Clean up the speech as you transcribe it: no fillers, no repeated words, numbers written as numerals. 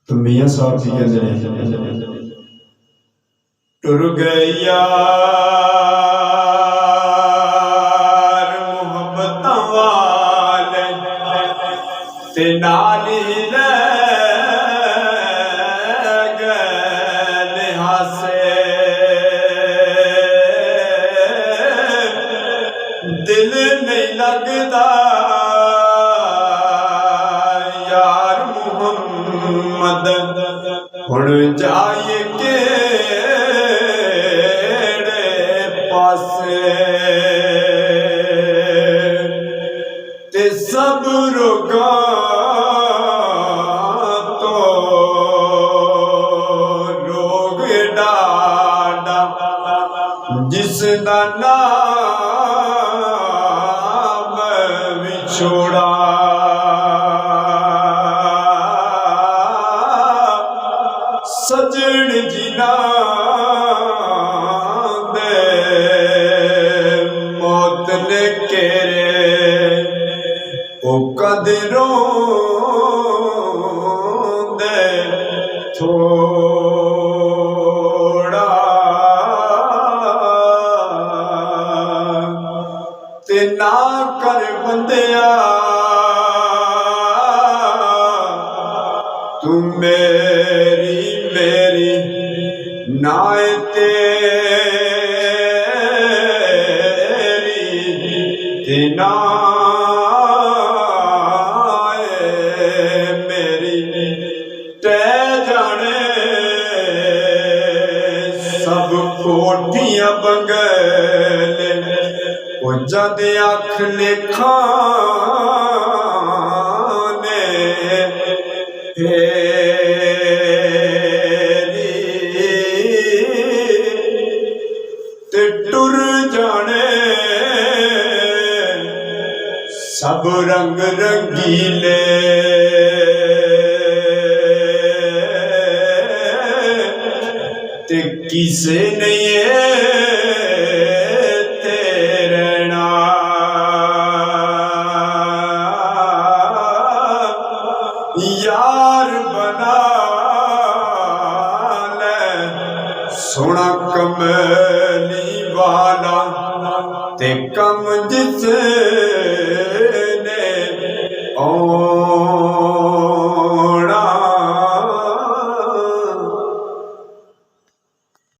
तो मियाँ साहब जी कहते हैं टुर गए यार मुहब्बत वाले ते नाल ही ले गए हासे दिल नहीं लगता यार मुहम्मद हुण जाए केड़े पासे ते सब रोगां तो रोग डाडा जिसदा नाम विछोड़ा सजन जिना दे मौत ने केरे ओ कदरों दे थोड़ा ते ना कर बंदिया तू मेरी नाए तेरी ते नाए मेरी ते जाने सब कोठियां बंगले ओ जद अख लिखाने टुर जाने सब रंग रंगीले ते किसे नहीं है तेरे नाल यार बना ले सोना कमली वाला ते कम जिसने